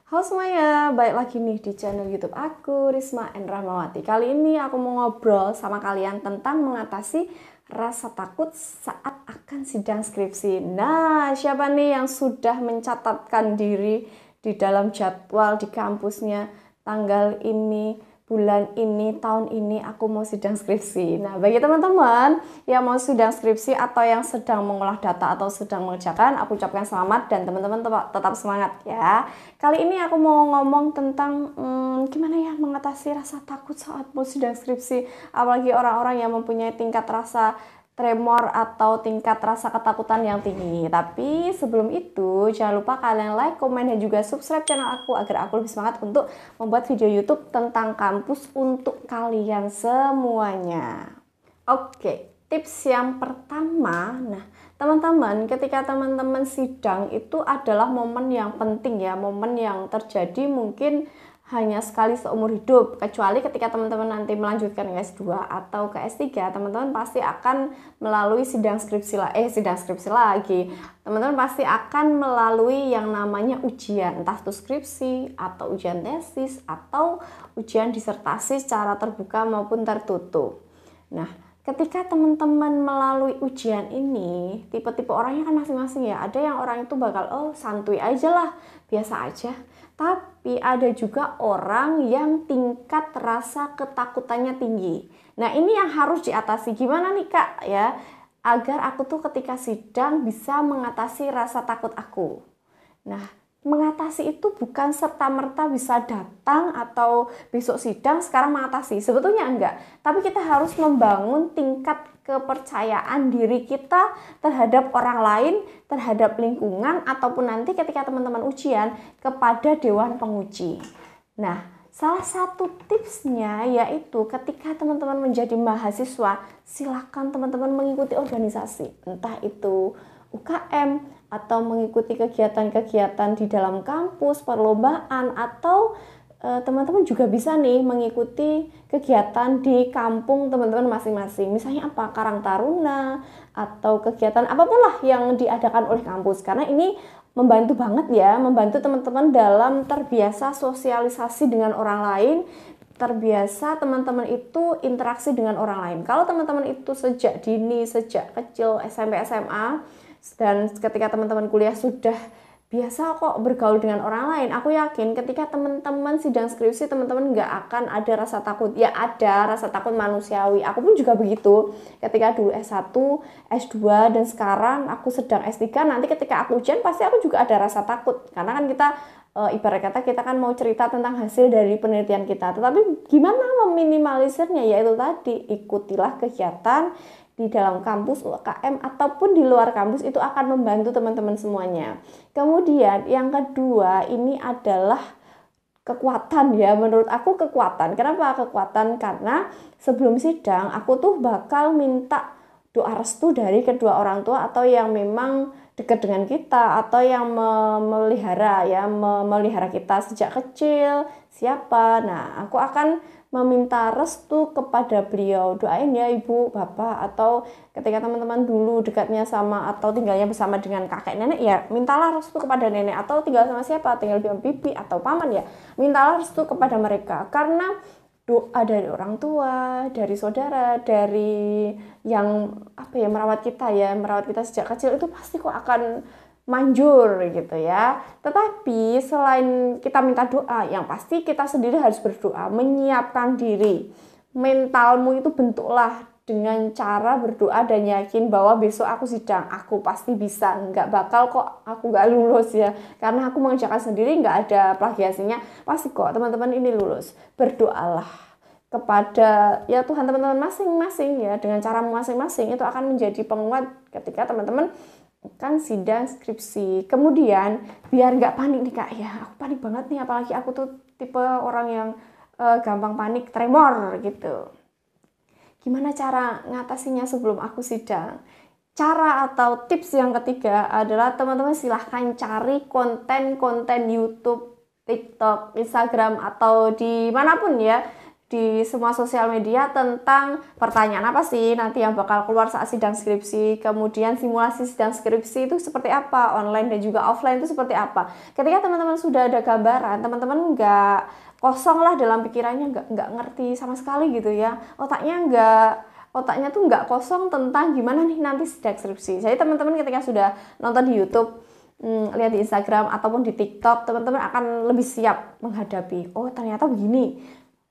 Halo semuanya, balik lagi nih di channel YouTube aku, Risma N. Rahmawati. Kali ini aku mau ngobrol sama kalian tentang mengatasi rasa takut saat akan sidang skripsi. Nah, siapa nih yang sudah mencatatkan diri di dalam jadwal di kampusnya tanggal ini, bulan ini, tahun ini aku mau sidang skripsi. Nah, bagi teman-teman yang mau sidang skripsi atau yang sedang mengolah data atau sedang mengerjakan, aku ucapkan selamat dan teman-teman tetap semangat ya. Kali ini aku mau ngomong tentang gimana ya mengatasi rasa takut saat mau sidang skripsi, apalagi orang-orang yang mempunyai tingkat rasa tremor atau tingkat rasa ketakutan yang tinggi. Tapi sebelum itu jangan lupa kalian like, komen, dan juga subscribe channel aku agar aku lebih semangat untuk membuat video YouTube tentang kampus untuk kalian semuanya. Oke, tips yang pertama, nah teman-teman, ketika teman-teman sidang itu adalah momen yang penting ya, momen yang terjadi mungkin hanya sekali seumur hidup, kecuali ketika teman-teman nanti melanjutkan ke S2 atau ke S3, teman-teman pasti akan melalui sidang skripsi lagi. Teman-teman pasti akan melalui yang namanya ujian, entah itu skripsi atau ujian tesis atau ujian disertasi secara terbuka maupun tertutup. Nah, ketika teman-teman melalui ujian ini, tipe-tipe orangnya kan masing-masing ya. Ada yang orang itu bakal santuy aja lah, biasa aja. Tapi ada juga orang yang tingkat rasa ketakutannya tinggi. Nah, ini yang harus diatasi. Gimana nih Kak ya, agar aku tuh ketika sidang bisa mengatasi rasa takut aku. Nah, mengatasi itu bukan serta-merta bisa datang atau besok sidang sekarang mengatasi. Sebetulnya enggak. Tapi kita harus membangun tingkat kepercayaan diri kita terhadap orang lain, terhadap lingkungan, ataupun nanti ketika teman-teman ujian kepada dewan penguji. Nah, salah satu tipsnya yaitu ketika teman-teman menjadi mahasiswa, silakan teman-teman mengikuti organisasi, entah itu UKM atau mengikuti kegiatan-kegiatan di dalam kampus, perlombaan, atau teman-teman juga bisa nih mengikuti kegiatan di kampung teman-teman masing-masing. Misalnya apa? Karang Taruna atau kegiatan apapun lah yang diadakan oleh kampus. Karena ini membantu banget ya, membantu teman-teman dalam terbiasa sosialisasi dengan orang lain, terbiasa teman-teman itu interaksi dengan orang lain. Kalau teman-teman itu sejak dini, sejak kecil, SMP, SMA, dan ketika teman-teman kuliah sudah biasa kok bergaul dengan orang lain, aku yakin ketika teman-teman sidang skripsi, teman-teman nggak akan ada rasa takut. Ya ada rasa takut manusiawi, aku pun juga begitu ketika dulu S1, S2, dan sekarang aku sedang S3. Nanti ketika aku ujian pasti aku juga ada rasa takut, karena kan kita ibarat kata kita kan mau cerita tentang hasil dari penelitian kita. Tetapi gimana meminimalisirnya? Yaitu tadi, ikutilah kegiatan di dalam kampus, UKM, ataupun di luar kampus, itu akan membantu teman-teman semuanya. Kemudian yang kedua, ini adalah kekuatan ya, menurut aku kekuatan. Kenapa kekuatan? Karena sebelum sidang aku tuh bakal minta doa restu dari kedua orang tua atau yang memang dekat dengan kita atau yang memelihara kita sejak kecil, siapa. Nah, aku akan meminta restu kepada beliau. Doain ya ibu, bapak, atau ketika teman-teman dulu dekatnya sama atau tinggalnya bersama dengan kakek nenek, ya mintalah restu kepada nenek, atau tinggal sama siapa, tinggal bibi atau paman, ya mintalah restu kepada mereka. Karena doa dari orang tua, dari saudara, dari yang merawat kita sejak kecil, itu pasti kok akan manjur gitu ya. Tetapi selain kita minta doa, yang pasti kita sendiri harus berdoa, menyiapkan diri. Mentalmu itu bentuklah dengan cara berdoa dan yakin bahwa besok aku sidang, aku pasti bisa, nggak bakal kok aku nggak lulus ya, karena aku mengerjakan sendiri, nggak ada plagiasinya, pasti kok teman-teman ini lulus. Berdoalah kepada ya Tuhan teman-teman masing-masing ya, dengan cara masing-masing, itu akan menjadi penguat ketika teman-teman kan sidang skripsi. Kemudian biar nggak panik nih Kak, ya aku panik banget nih, apalagi aku tuh tipe orang yang gampang panik, tremor gitu. Gimana cara ngatasinya sebelum aku sidang? Cara atau tips yang ketiga adalah teman-teman silahkan cari konten-konten YouTube, TikTok, Instagram, atau dimanapun ya, di semua sosial media tentang pertanyaan apa sih nanti yang bakal keluar saat sidang skripsi, kemudian simulasi sidang skripsi itu seperti apa, online dan juga offline itu seperti apa. Ketika teman-teman sudah ada gambaran, teman-teman nggak kosong lah dalam pikirannya, nggak ngerti sama sekali gitu ya, otaknya tuh nggak kosong tentang gimana nih nanti sidang skripsi. Jadi teman-teman ketika sudah nonton di YouTube, lihat di Instagram ataupun di TikTok, teman-teman akan lebih siap menghadapi, oh ternyata begini.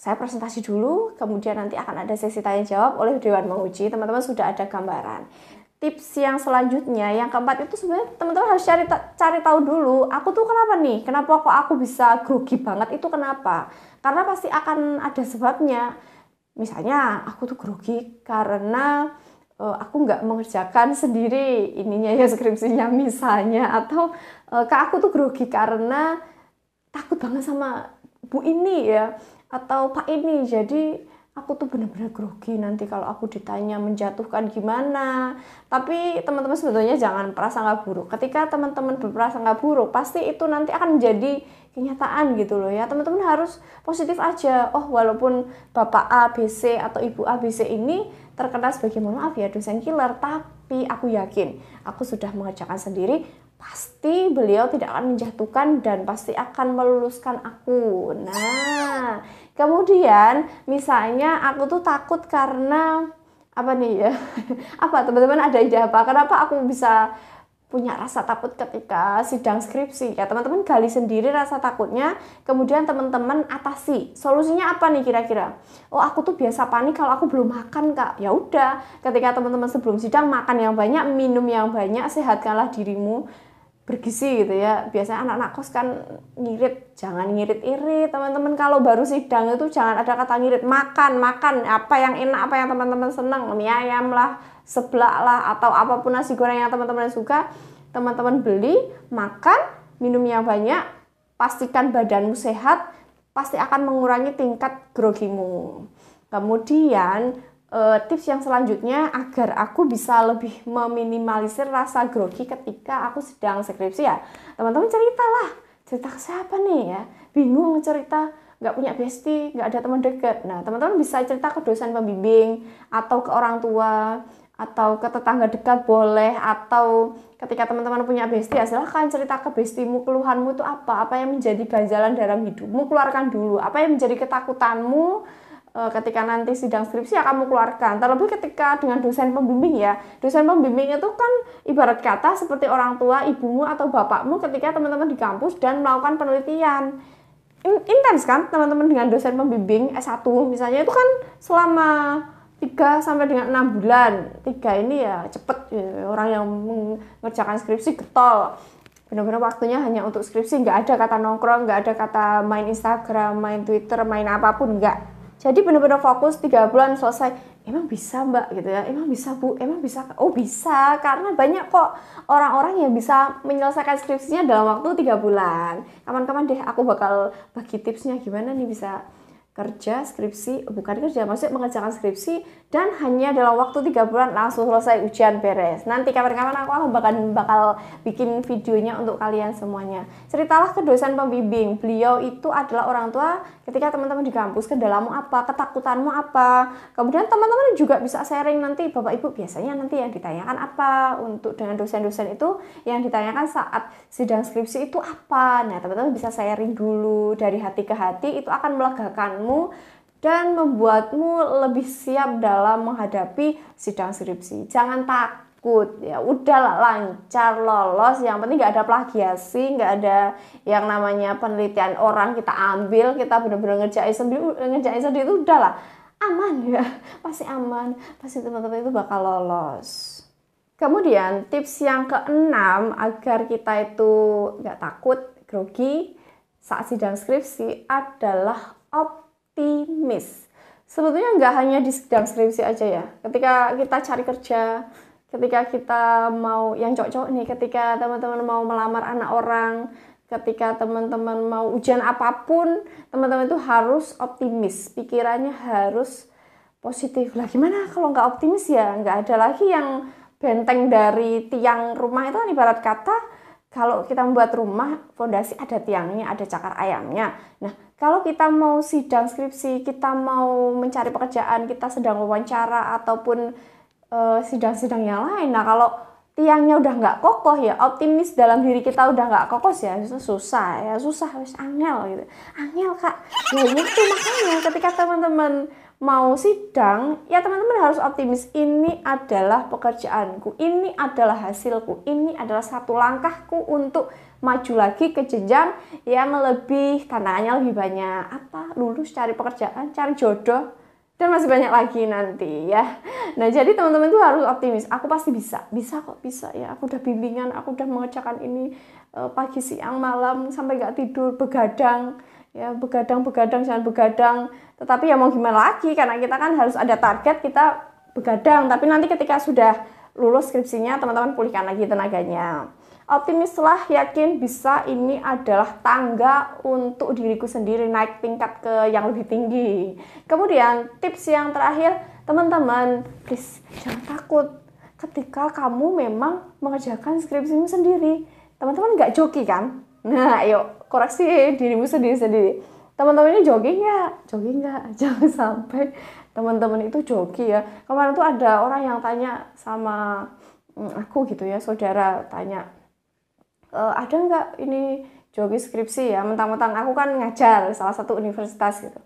Saya presentasi dulu, kemudian nanti akan ada sesi tanya jawab oleh Dewan Menguji, teman-teman sudah ada gambaran. Tips yang selanjutnya, yang keempat itu sebenarnya teman-teman harus cari tahu dulu, aku tuh kenapa nih, kenapa kok aku bisa grogi banget, itu kenapa? Karena pasti akan ada sebabnya. Misalnya aku tuh grogi karena aku nggak mengerjakan sendiri ininya ya skripsinya misalnya, atau aku tuh grogi karena takut banget sama Bu ini ya, atau Pak ini, jadi aku tuh benar-benar grogi nanti kalau aku ditanya menjatuhkan gimana. Tapi teman-teman sebetulnya jangan prasangka buruk. Ketika teman-teman berprasangka buruk, pasti itu nanti akan menjadi kenyataan gitu loh ya. Teman-teman harus positif aja. Oh, walaupun Bapak ABC atau Ibu ABC ini terkenal sebagai, mohon maaf ya, dosen killer, tapi aku yakin aku sudah mengerjakan sendiri, pasti beliau tidak akan menjatuhkan dan pasti akan meluluskan aku. Nah, kemudian misalnya aku tuh takut karena apa nih ya? Apa teman-teman ada ide apa? Kenapa aku bisa punya rasa takut ketika sidang skripsi? Ya teman-teman gali sendiri rasa takutnya, kemudian teman-teman atasi. Solusinya apa nih kira-kira? Oh, aku tuh biasa panik kalau aku belum makan, Kak. Ya udah, ketika teman-teman sebelum sidang makan yang banyak, minum yang banyak, sehatkanlah dirimu, bergizi gitu ya. Biasanya anak-anak kos kan ngirit, jangan ngirit-irit teman-teman. Kalau baru sidang itu jangan ada kata ngirit, makan apa yang enak, apa yang teman-teman senang, mie ayam lah, seblak lah, atau apapun nasi goreng yang teman-teman suka, teman-teman beli, makan, minum yang banyak, pastikan badanmu sehat, pasti akan mengurangi tingkat grogimu. Kemudian tips yang selanjutnya agar aku bisa lebih meminimalisir rasa grogi ketika aku sedang skripsi ya, teman-teman cerita ke siapa nih ya, bingung cerita, nggak punya bestie, nggak ada teman dekat. Nah, teman-teman bisa cerita ke dosen pembimbing atau ke orang tua atau ke tetangga dekat boleh, atau ketika teman-teman punya bestie ya silahkan cerita ke bestimu, keluhanmu itu apa yang menjadi ganjalan dalam hidupmu, keluarkan dulu. Apa yang menjadi ketakutanmu ketika nanti sidang skripsi ya kamu keluarkan. Terlebih ketika dengan dosen pembimbing ya, dosen pembimbing itu kan ibarat kata seperti orang tua, ibumu atau bapakmu ketika teman-teman di kampus dan melakukan penelitian. Intens kan teman-teman dengan dosen pembimbing S1 misalnya, itu kan selama 3 sampai dengan 6 bulan. 3 ini ya cepet ya. Orang yang mengerjakan skripsi getol, benar-benar waktunya hanya untuk skripsi, nggak ada kata nongkrong, nggak ada kata main Instagram, main Twitter, main apapun, nggak. Jadi benar-benar fokus 3 bulan selesai. Emang bisa Mbak gitu ya, emang bisa Bu, emang bisa. Oh bisa, karena banyak kok orang-orang yang bisa menyelesaikan skripsinya dalam waktu 3 bulan. Kapan-kapan deh aku bakal bagi tipsnya gimana nih bisa kerja skripsi, bukan kerja, maksudnya mengerjakan skripsi dan hanya dalam waktu 3 bulan langsung selesai, ujian beres. Nanti kapan-kapan aku bakal bikin videonya untuk kalian semuanya. Ceritalah ke dosen pembimbing, beliau itu adalah orang tua ketika teman-teman di kampus, kendalamu apa, ketakutanmu apa. Kemudian teman-teman juga bisa sharing nanti, Bapak Ibu biasanya nanti yang ditanyakan apa, untuk dengan dosen-dosen itu yang ditanyakan saat sidang skripsi itu apa. Nah, teman-teman bisa sharing dulu dari hati ke hati, itu akan melegakan dan membuatmu lebih siap dalam menghadapi sidang skripsi. Jangan takut ya, udahlah lancar, lolos, yang penting nggak ada plagiasi, nggak ada yang namanya penelitian orang kita ambil, kita benar-benar ngerjain sendiri itu udahlah aman ya, pasti aman, pasti teman-teman itu bakal lolos. Kemudian tips yang keenam agar kita itu nggak takut grogi saat sidang skripsi adalah optimis. Sebetulnya nggak hanya di sidang skripsi aja ya. Ketika kita cari kerja, ketika kita mau yang cocok nih, ketika teman-teman mau melamar anak orang, ketika teman-teman mau ujian apapun, teman-teman itu harus optimis. Pikirannya harus positif. Lah gimana kalau nggak optimis ya? Nggak ada lagi yang benteng dari tiang rumah itu kan ibarat kata kalau kita membuat rumah, fondasi ada tiangnya, ada cakar ayamnya. Nah, kalau kita mau sidang skripsi, kita mau mencari pekerjaan, kita sedang wawancara ataupun sidang-sidang yang lain. Nah, kalau tiangnya udah nggak kokoh ya, optimis dalam diri kita udah nggak kokoh ya, itu susah, wis angel gitu. Angel Kak. Ya itu makanya ketika teman-teman mau sidang, ya teman-teman harus optimis. Ini adalah pekerjaanku, ini adalah hasilku, ini adalah satu langkahku untuk maju lagi ke jenjang yang lebih, tantangannya lebih banyak. Apa? Lulus, cari pekerjaan, cari jodoh, dan masih banyak lagi nanti ya. Nah, jadi teman-teman itu harus optimis. Aku pasti bisa kok, bisa ya. Aku udah bimbingan, aku udah mengerjakan ini pagi, siang, malam, sampai gak tidur, begadang. Ya, begadang, jangan begadang. Tetapi ya mau gimana lagi, karena kita kan harus ada target, kita begadang. Tapi nanti ketika sudah lulus skripsinya, teman-teman pulihkan lagi tenaganya. Optimislah, yakin bisa, ini adalah tangga untuk diriku sendiri naik tingkat ke yang lebih tinggi. Kemudian tips yang terakhir, teman-teman, please jangan takut ketika kamu memang mengerjakan skripsimu sendiri. Teman-teman nggak joki kan? Nah, ayo koreksi dirimu sendiri-sendiri. Teman-teman ini jogging nggak? Jangan sampai teman-teman itu joki ya. Kemarin tuh ada orang yang tanya sama aku gitu ya, saudara tanya, ada nggak ini jogi skripsi ya? Mentang-mentang aku kan ngajar salah satu universitas gitu.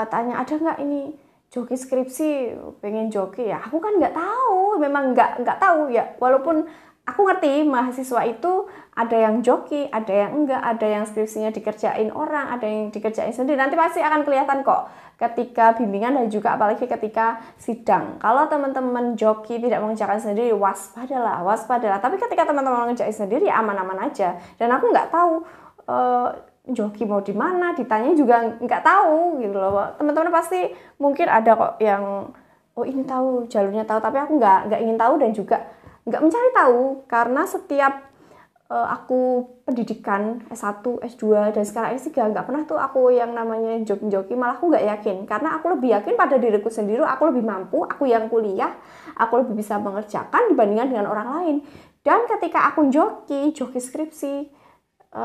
Tanya, ada nggak ini jogi skripsi, pengen jogi ya? Aku kan nggak tahu, memang nggak tahu ya. Walaupun aku ngerti mahasiswa itu ada yang joki, ada yang enggak, ada yang skripsinya dikerjain orang, ada yang dikerjain sendiri. Nanti pasti akan kelihatan kok ketika bimbingan dan juga apalagi ketika sidang. Kalau teman-teman joki tidak mengerjakan sendiri, waspadalah. Tapi ketika teman-teman mengerjain sendiri, aman-aman aja. Dan aku nggak tahu joki mau di mana, ditanya juga nggak tahu gitu loh. Teman-teman pasti mungkin ada kok yang ini tahu, jalurnya tahu, tapi aku nggak ingin tahu dan juga nggak mencari tahu, karena setiap aku pendidikan S1, S2, dan sekarang S3 nggak pernah tuh aku yang namanya joki-joki, malah aku nggak yakin, karena aku lebih yakin pada diriku sendiri, aku lebih mampu, aku yang kuliah, aku lebih bisa mengerjakan dibandingkan dengan orang lain. Dan ketika aku joki skripsi,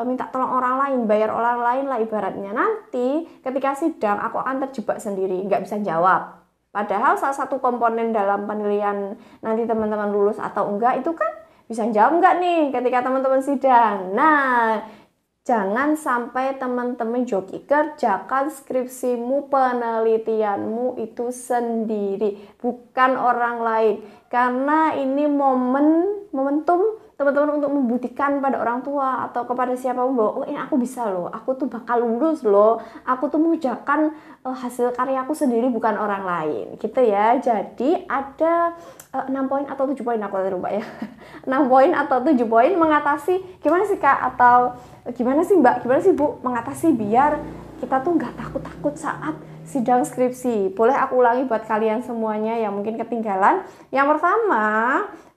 minta tolong orang lain, bayar orang lain lah ibaratnya, nanti ketika sidang aku akan terjebak sendiri, nggak bisa jawab. Padahal salah satu komponen dalam penilaian nanti teman-teman lulus atau enggak itu kan bisa jawab enggak nih ketika teman-teman sidang. Nah, jangan sampai teman-teman joki, kerjakan skripsimu, penelitianmu itu sendiri, bukan orang lain. Karena ini momentum teman-teman untuk membuktikan pada orang tua atau kepada siapapun bahwa ini aku bisa loh, aku tuh bakal lulus loh, aku tuh mengerjakan hasil karyaku sendiri, bukan orang lain gitu ya. Jadi ada 6 poin atau 7 poin, aku lupa ya. 6 poin atau 7 poin mengatasi, gimana sih Kak, atau gimana sih Mbak, gimana sih Bu mengatasi biar kita tuh nggak takut-takut saat sidang skripsi. Boleh aku ulangi buat kalian semuanya yang mungkin ketinggalan. Yang pertama,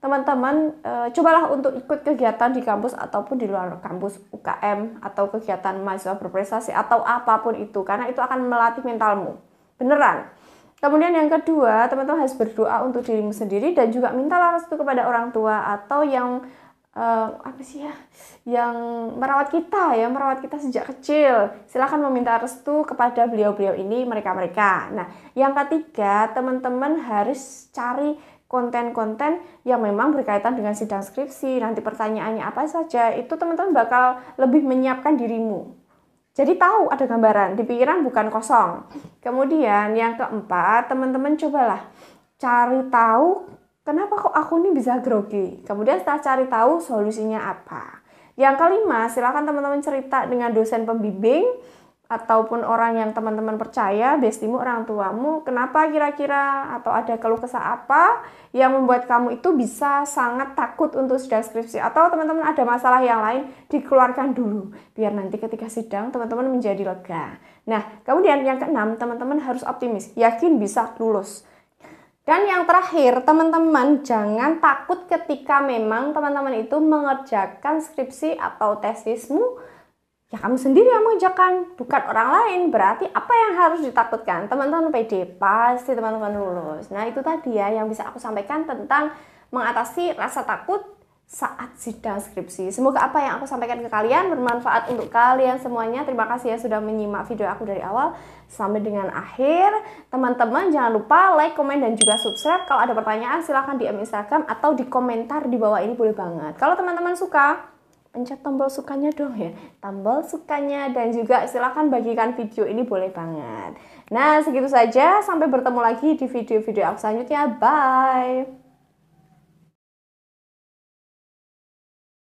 teman-teman cobalah untuk ikut kegiatan di kampus ataupun di luar kampus, UKM atau kegiatan mahasiswa berprestasi atau apapun itu, karena itu akan melatih mentalmu beneran. Kemudian yang kedua, teman-teman harus berdoa untuk dirimu sendiri dan juga mintalah restu kepada orang tua atau yang yang merawat kita sejak kecil. Silakan meminta restu kepada beliau-beliau ini, mereka-mereka. Nah, yang ketiga, teman-teman harus cari konten-konten yang memang berkaitan dengan sidang skripsi. Nanti pertanyaannya apa saja, itu teman-teman bakal lebih menyiapkan dirimu. Jadi tahu ada gambaran, di pikiran bukan kosong. Kemudian yang keempat, teman-teman cobalah cari tahu kenapa kok aku ini bisa grogi. Kemudian setelah cari tahu solusinya apa. Yang kelima, silakan teman-teman cerita dengan dosen pembimbing ataupun orang yang teman-teman percaya, bestimu, orang tuamu, kenapa kira-kira atau ada keluh kesah apa yang membuat kamu itu bisa sangat takut untuk sidang skripsi, atau teman-teman ada masalah yang lain, dikeluarkan dulu biar nanti ketika sidang teman-teman menjadi lega. Nah, kemudian yang keenam, teman-teman harus optimis, yakin bisa lulus. Dan yang terakhir, teman-teman jangan takut ketika memang teman-teman itu mengerjakan skripsi atau tesismu, ya kamu sendiri yang mengerjakan, bukan orang lain. Berarti apa yang harus ditakutkan? Teman-teman pede, pasti teman-teman lulus. Nah, itu tadi ya yang bisa aku sampaikan tentang mengatasi rasa takut saat sidang skripsi. Semoga apa yang aku sampaikan ke kalian bermanfaat untuk kalian semuanya. Terima kasih ya sudah menyimak video aku dari awal sampai dengan akhir. Teman-teman jangan lupa like, komen, dan juga subscribe. Kalau ada pertanyaan silahkan DM Instagram atau di komentar di bawah ini boleh banget. Kalau teman-teman suka, pencet tombol sukanya dong ya, tombol sukanya, dan juga silahkan bagikan video ini boleh banget. Nah segitu saja, sampai bertemu lagi di video-video aku selanjutnya, bye.